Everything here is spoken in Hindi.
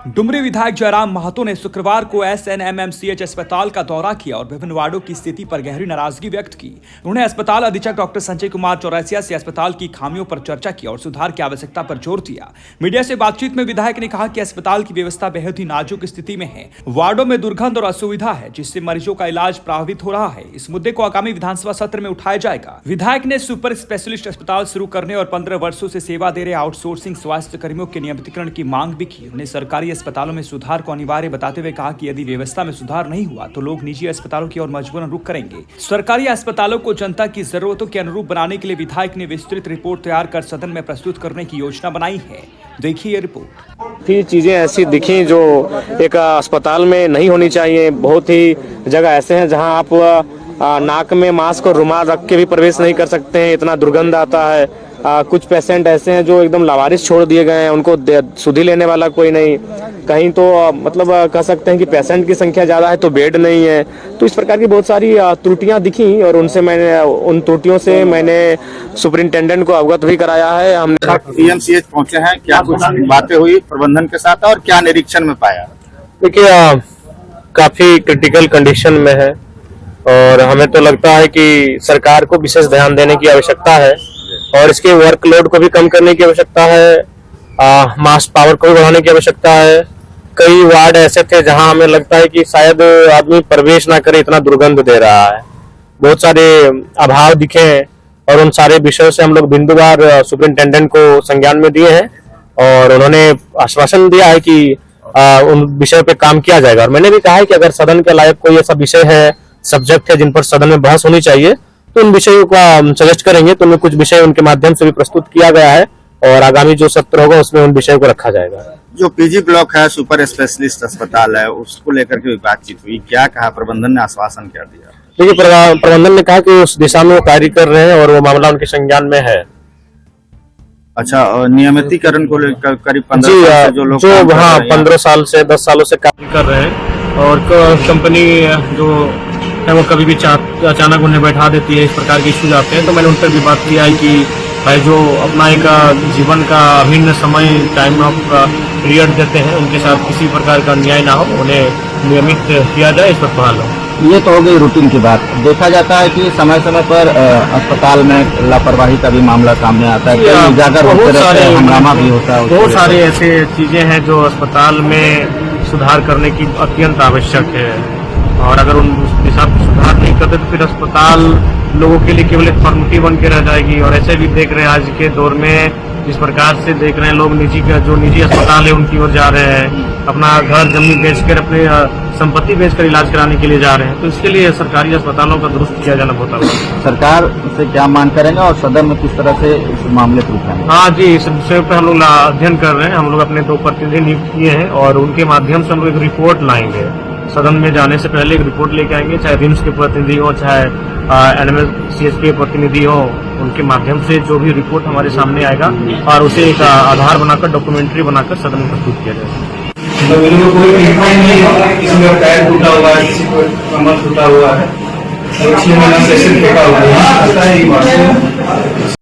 डुमरी विधायक जयराम महतो ने शुक्रवार को SNMMCH अस्पताल का दौरा किया और विभिन्न वार्डों की स्थिति पर गहरी नाराजगी व्यक्त की। उन्होंने अस्पताल अधीक्षक डॉक्टर संजय कुमार चौरसिया से अस्पताल की खामियों पर चर्चा की और सुधार की आवश्यकता पर जोर दिया। मीडिया से बातचीत में विधायक ने कहा कि अस्पताल की व्यवस्था बेहद ही नाजुक स्थिति में है। वार्डों में दुर्गंध और असुविधा है, जिससे मरीजों का इलाज प्रभावित हो रहा है। इस मुद्दे को आगामी विधानसभा सत्र में उठाया जाएगा। विधायक ने सुपर स्पेशलिस्ट अस्पताल शुरू करने और 15 वर्षों से सेवा दे रहे आउटसोर्सिंग स्वास्थ्य कर्मियों के नियमितीकरण की मांग भी की। उन्हें सरकारी अस्पतालों में सुधार को अनिवार्य बताते हुए कहा कि यदि व्यवस्था में सुधार नहीं हुआ तो लोग निजी अस्पतालों की ओर मजबूरन रुख करेंगे। सरकारी अस्पतालों को जनता की जरूरतों के अनुरूप बनाने के लिए विधायक ने विस्तृत रिपोर्ट तैयार कर सदन में प्रस्तुत करने की योजना बनाई है। देखिए रिपोर्ट। फिर चीजें ऐसी दिखी जो एक अस्पताल में नहीं होनी चाहिए। बहुत ही जगह ऐसे हैं जहां आप नाक में मास्क और रुमाल रख के भी प्रवेश नहीं कर सकते हैं, इतना दुर्गंध आता है। कुछ पेशेंट ऐसे हैं जो एकदम लावारिस छोड़ दिए गए हैं, उनको सुधि लेने वाला कोई नहीं। कहीं तो मतलब कह सकते हैं कि पेशेंट की संख्या ज्यादा है तो बेड नहीं है। तो इस प्रकार की बहुत सारी त्रुटियां दिखी और उन त्रुटियों से मैंने सुपरिंटेंडेंट को अवगत भी कराया है। हम PMCH पहुंचे हैं, क्या कुछ बातें हुई प्रबंधन के साथ और क्या निरीक्षण में पाया? देखिए, काफी क्रिटिकल कंडीशन में है और हमें तो लगता है कि सरकार को विशेष ध्यान देने की आवश्यकता है और इसके वर्कलोड को भी कम करने की आवश्यकता है। मास पावर को भी बढ़ाने की आवश्यकता है। कई वार्ड ऐसे थे जहां हमें लगता है कि शायद आदमी प्रवेश ना करे, इतना दुर्गंध दे रहा है। बहुत सारे अभाव दिखे और उन सारे विषयों से हम लोग बिंदुवार सुपरिंटेंडेंट को संज्ञान में दिए हैं और उन्होंने आश्वासन दिया है कि उन विषयों पे काम किया जाएगा। और मैंने भी कहा है कि अगर सदन के लायक कोई ऐसा विषय है, सब्जेक्ट है जिन पर सदन में बहस होनी चाहिए तो उन विषयों का सजेस्ट करेंगे। तो उनमें कुछ विषय उनके माध्यम से भी प्रस्तुत किया गया है और आगामी जो सत्र होगा उसमें उन विषयों को रखा जाएगा। जो PG ब्लॉक है, सुपर स्पेशलिस्ट अस्पताल है, उसको लेकर के बातचीत हुई, क्या कहा प्रबंधन ने, आश्वासन क्या दिया? देखिए, प्रबंधन ने कहा कि उस दिशा में वो कार्य कर रहे हैं और वो मामला उनके संज्ञान में है। अच्छा, नियमितीकरण को लेकर करीब 15 साल से जो लोग 15 साल से 10 सालों से कार्य कर रहे हैं और कंपनी जो है वो कभी भी अचानक उन्हें बैठा देती है। इस प्रकार के इश्यूज आते हैं तो मैंने उन पर भी बात किया है कि भाई जो अपना एक जीवन का अभिन्न समय टाइम ऑफ पीरियड देते हैं उनके साथ किसी प्रकार का अन्याय ना हो, उन्हें नियमित किया जाए, इस पर बहाल हो। ये तो हो गई रूटीन की बात। देखा जाता है कि समय समय पर अस्पताल में लापरवाही का भी मामला सामने आता है, उजागर होते रहते हैं, हंगामा भी होता है। बहुत सारी ऐसे चीजें हैं जो अस्पताल में सुधार करने की अत्यंत आवश्यक है और अगर उन दिशा में सुधार नहीं करते तो फिर अस्पताल लोगों के लिए केवल एक फॉर्मेलिटी बन के रह जाएगी। और ऐसे भी देख रहे हैं आज के दौर में जिस प्रकार से देख रहे हैं लोग जो निजी अस्पताल है उनकी ओर जा रहे हैं, अपना घर जमीन बेचकर, अपने संपत्ति बेचकर इलाज कराने के लिए जा रहे हैं। तो इसके लिए सरकारी अस्पतालों का दुरुस्त किया जाना बहुत आवश्यक है। सरकार से क्या मांग करेंगे और सदन में किस तरह से इस मामले को उठाएंगे? हाँ जी, इस विषय पर हम लोग अध्ययन कर रहे हैं। हम लोग अपने 2 प्रतिनिधि नियुक्त किए हैं और उनके माध्यम से हम लोग एक रिपोर्ट लाएंगे। सदन में जाने से पहले एक रिपोर्ट लेके आएंगे, चाहे रिम्स के प्रतिनिधि हो, चाहे NMCH के प्रतिनिधि हो, उनके माध्यम से जो भी रिपोर्ट हमारे सामने आएगा और उसे एक आधार बनाकर, डॉक्यूमेंट्री बनाकर सदन में प्रस्तुत किया जाएगा। तो इनमें कोई कंप्लेंट नहीं होगा, किसी का पैर टूटा हुआ है, किसी को कमर टूटा हुआ है, 6 महीना सेशन फेंका हुआ है,